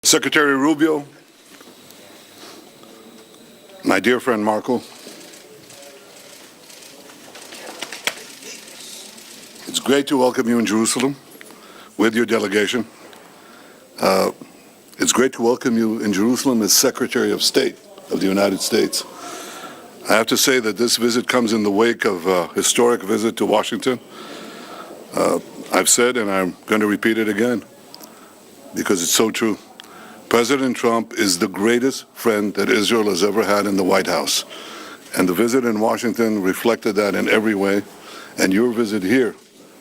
Secretary Rubio, my dear friend Markο, it's great to welcome you in Jerusalem with your delegation. It's great to welcome you in Jerusalem as Secretary of State of the United States. I have to say that this visit comes in the wake of a historic visit to Washington. I've said, and I'm going to repeat it again, because it's so true. President Trump is the greatest friend that Israel has ever had in the White House. And the visit in Washington reflected that in every way, and your visit here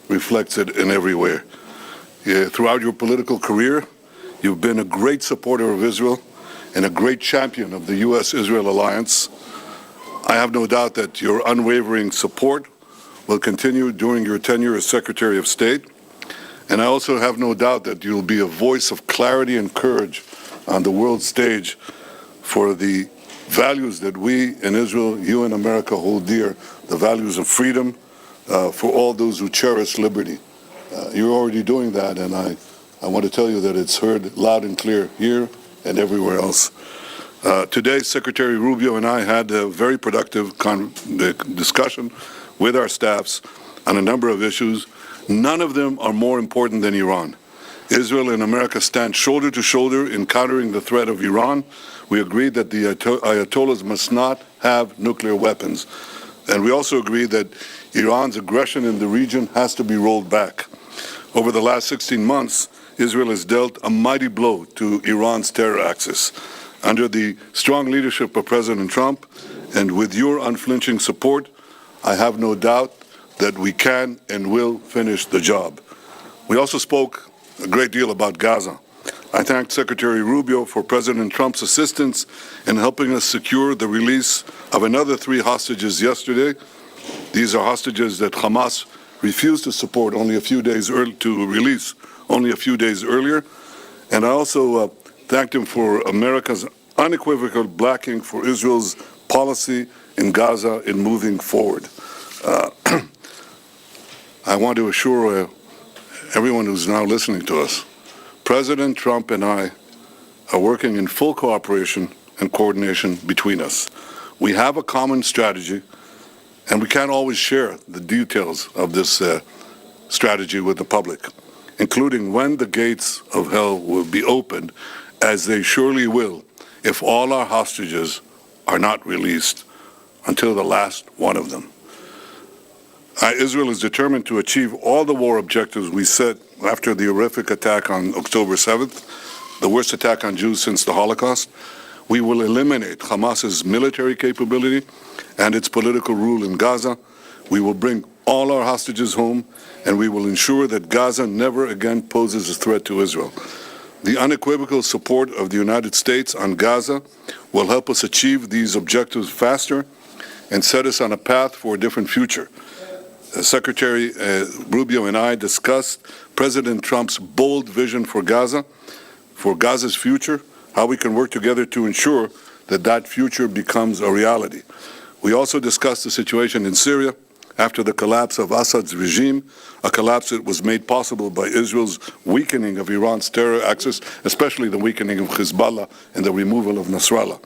reflects it in every way. Throughout your political career, you've been a great supporter of Israel and a great champion of the U.S.-Israel alliance. I have no doubt that your unwavering support will continue during your tenure as Secretary of State. And I also have no doubt that you'll be a voice of clarity and courage on the world stage for the values that we in Israel, you in America hold dear, the values of freedom for all those who cherish liberty. You're already doing that, and I want to tell you that it's heard loud and clear here and everywhere else. Today, Secretary Rubio and I had a very productive discussion with our staffs on a number of issues. None of them are more important than Iran. Israel and America stand shoulder to shoulder in countering the threat of Iran. We agreed that the Ayatollahs must not have nuclear weapons. And we also agreed that Iran's aggression in the region has to be rolled back. Over the last 16 months, Israel has dealt a mighty blow to Iran's terror axis. Under the strong leadership of President Trump and with your unflinching support, I have no doubt that we can and will finish the job. We also spoke a great deal about Gaza. I thank Secretary Rubio for President Trump's assistance in helping us secure the release of another 3 hostages yesterday. These are hostages that Hamas refused to support only a few days to release only a few days earlier. And I also thanked him for America's unequivocal backing for Israel's policy in Gaza in moving forward. I want to assure everyone who's now listening to us, President Trump and I are working in full cooperation and coordination between us. We have a common strategy, and we can't always share the details of this strategy with the public, including when the gates of hell will be opened, as they surely will if all our hostages are not released until the last one of them. Israel is determined to achieve all the war objectives we set after the horrific attack on October 7th, the worst attack on Jews since the Holocaust. We will eliminate Hamas's military capability and its political rule in Gaza. We will bring all our hostages home, and we will ensure that Gaza never again poses a threat to Israel. The unequivocal support of the United States on Gaza will help us achieve these objectives faster and set us on a path for a different future. Secretary Rubio and I discussed President Trump's bold vision for Gaza, for Gaza's future, how we can work together to ensure that that future becomes a reality. We also discussed the situation in Syria after the collapse of Assad's regime, a collapse that was made possible by Israel's weakening of Iran's terror axis, especially the weakening of Hezbollah and the removal of Nasrallah.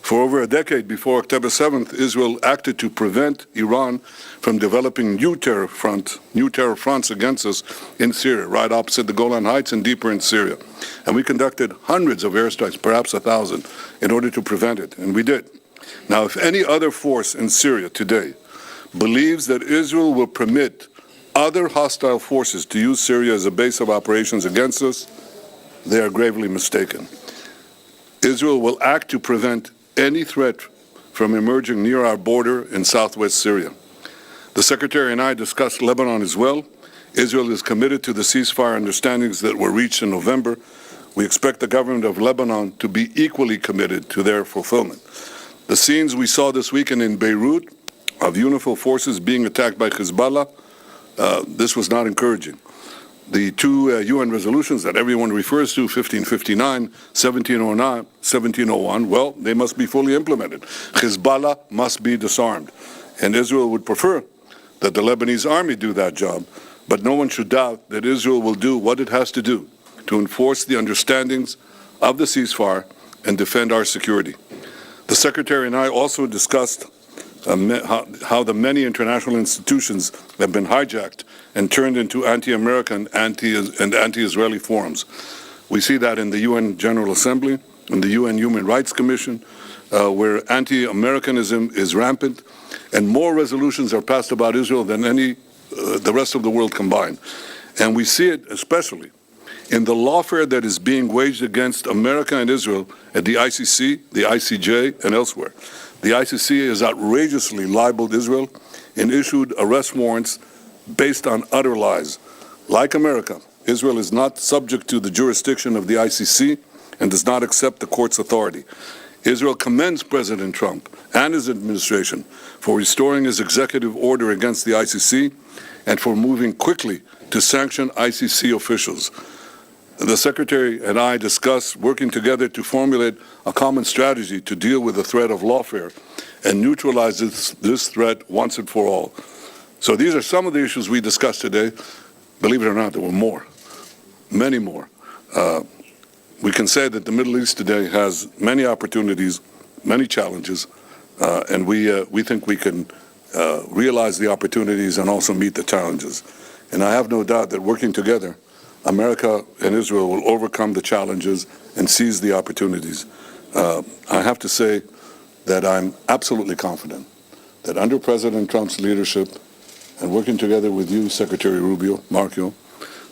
For over a decade before October 7th, Israel acted to prevent Iran from developing new terror fronts against us in Syria, right opposite the Golan Heights and deeper in Syria. And we conducted hundreds of airstrikes, perhaps 1,000, in order to prevent it, and we did. Now, if any other force in Syria today believes that Israel will permit other hostile forces to use Syria as a base of operations against us, they are gravely mistaken. Israel will act to prevent any threat from emerging near our border in southwest Syria. The Secretary and I discussed Lebanon as well. Israel is committed to the ceasefire understandings that were reached in November. We expect the government of Lebanon to be equally committed to their fulfillment. The scenes we saw this weekend in Beirut of UNIFIL forces being attacked by Hezbollah, this was not encouraging. The 2 UN resolutions that everyone refers to, 1559, 1701, well, they must be fully implemented. Hezbollah must be disarmed. And Israel would prefer that the Lebanese army do that job, but no one should doubt that Israel will do what it has to do to enforce the understandings of the ceasefire and defend our security. The Secretary and I also discussed how the many international institutions have been hijacked and turned into anti-American and anti-Israeli forums. We see that in the UN General Assembly, in the UN Human Rights Commission, where anti-Americanism is rampant, and more resolutions are passed about Israel than the rest of the world combined. And we see it especially in the lawfare that is being waged against America and Israel at the ICC, the ICJ, and elsewhere. The ICC has outrageously libeled Israel and issued arrest warrants based on utter lies. Like America, Israel is not subject to the jurisdiction of the ICC and does not accept the court's authority. Israel commends President Trump and his administration for restoring his executive order against the ICC and for moving quickly to sanction ICC officials. The Secretary and I discussed working together to formulate a common strategy to deal with the threat of lawfare and neutralize this threat once and for all. So these are some of the issues we discussed today. Believe it or not, there were more, many more. We can say that the Middle East today has many opportunities, many challenges, and we think we can realize the opportunities and also meet the challenges. And I have no doubt that working together, America and Israel will overcome the challenges and seize the opportunities. I have to say that I'm absolutely confident that under President Trump's leadership and working together with you, Secretary Rubio, Markio,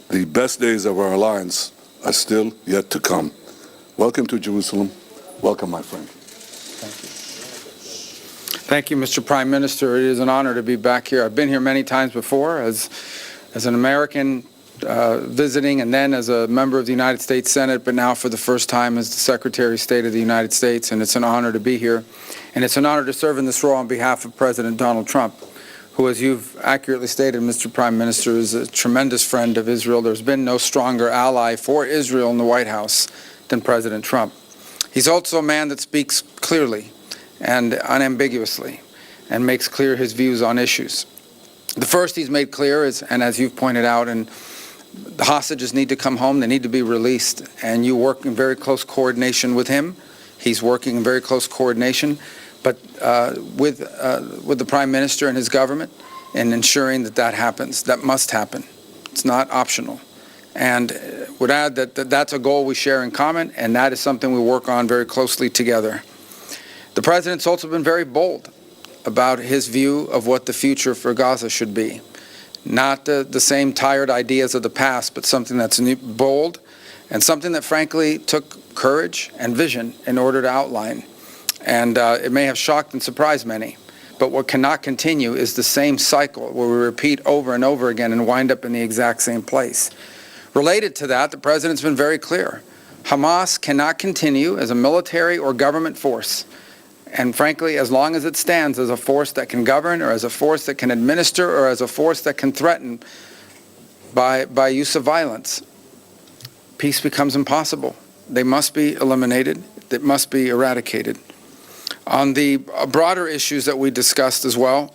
the best days of our alliance are still yet to come. Welcome to Jerusalem. Welcome, my friend. Thank you, Mr. Prime Minister. It is an honor to be back here. I've been here many times before as an American visiting and then as a member of the United States Senate, but now for the first time as the Secretary of State of the United States, and it's an honor to be here. And it's an honor to serve in this role on behalf of President Donald Trump, who, as you've accurately stated, Mr. Prime Minister, is a tremendous friend of Israel. There's been no stronger ally for Israel in the White House than President Trump. He's also a man that speaks clearly and unambiguously and makes clear his views on issues. The first he's made clear is, and as you've pointed out, and the hostages need to come home, they need to be released, and you work in very close coordination with him. He's working in very close coordination, but with the Prime Minister and his government in ensuring that that happens. That must happen. It's not optional. And would add that that's a goal we share in common, and that is something we work on very closely together. The President's also been very bold about his view of what the future for Gaza should be. Not the same tired ideas of the past, but something that's bold and something that frankly took courage and vision in order to outline. And it may have shocked and surprised many, but what cannot continue is the same cycle where we repeat over and over again and wind up in the exact same place. Related to that, the President's been very clear. Hamas cannot continue as a military or government force. And frankly, as long as it stands as a force that can govern or as a force that can administer or as a force that can threaten by use of violence, peace becomes impossible. They must be eliminated. They must be eradicated. On the broader issues that we discussed as well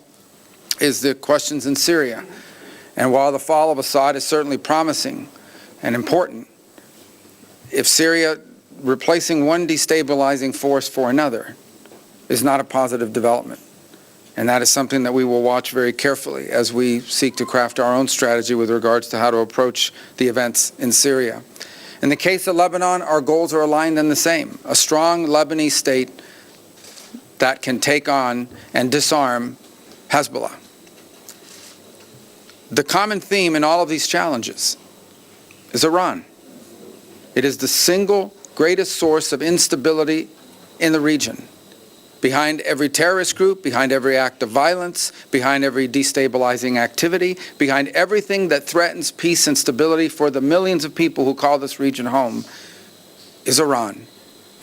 is the questions in Syria. And while the fall of Assad is certainly promising and important, if Syria replacing one destabilizing force for another is not a positive development. And that is something that we will watch very carefully as we seek to craft our own strategy with regards to how to approach the events in Syria. In the case of Lebanon, our goals are aligned and the same. A strong Lebanese state that can take on and disarm Hezbollah. The common theme in all of these challenges is Iran. It is the single greatest source of instability in the region. Behind every terrorist group, behind every act of violence, behind every destabilizing activity, behind everything that threatens peace and stability for the millions of people who call this region home, is Iran.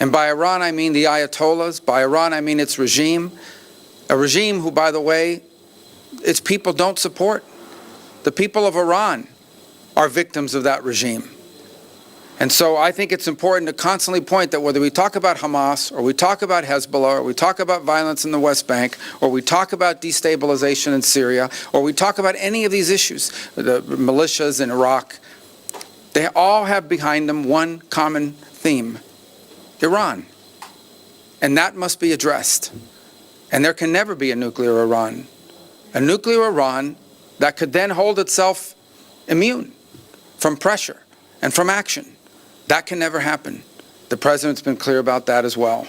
And by Iran, I mean the Ayatollahs. By Iran, I mean its regime. A regime who, by the way, its people don't support. The people of Iran are victims of that regime. And so I think it's important to constantly point that whether we talk about Hamas or we talk about Hezbollah or we talk about violence in the West Bank or we talk about destabilization in Syria or we talk about any of these issues, the militias in Iraq, they all have behind them one common theme, Iran. And that must be addressed. And there can never be a nuclear Iran. A nuclear Iran that could then hold itself immune from pressure and from action. That can never happen. The President's been clear about that as well.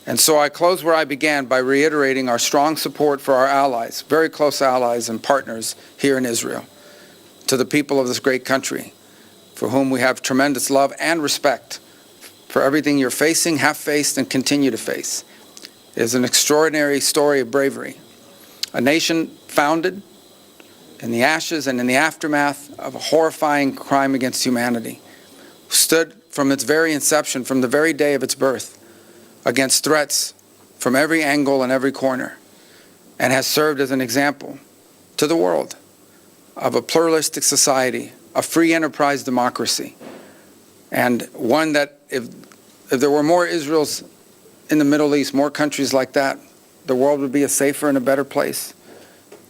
And so I close where I began by reiterating our strong support for our allies, very close allies and partners here in Israel, to the people of this great country, for whom we have tremendous love and respect for everything you're facing, have faced, and continue to face. It is an extraordinary story of bravery. A nation founded in the ashes and in the aftermath of a horrifying crime against humanity, stood from its very inception, from the very day of its birth, against threats from every angle and every corner, and has served as an example to the world of a pluralistic society, a free enterprise democracy, and one that if there were more Israels in the Middle East, more countries like that, the world would be a safer and a better place.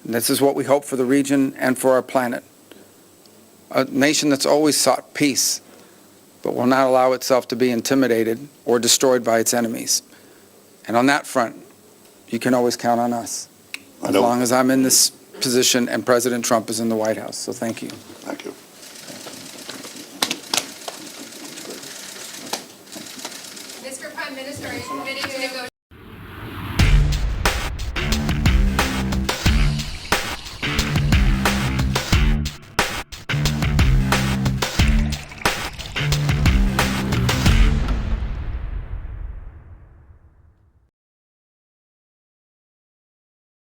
And this is what we hope for the region and for our planet. A nation that's always sought peace, but will not allow itself to be intimidated or destroyed by its enemies. And on that front, you can always count on us, as long as I'm in this position and President Trump is in the White House. So thank you.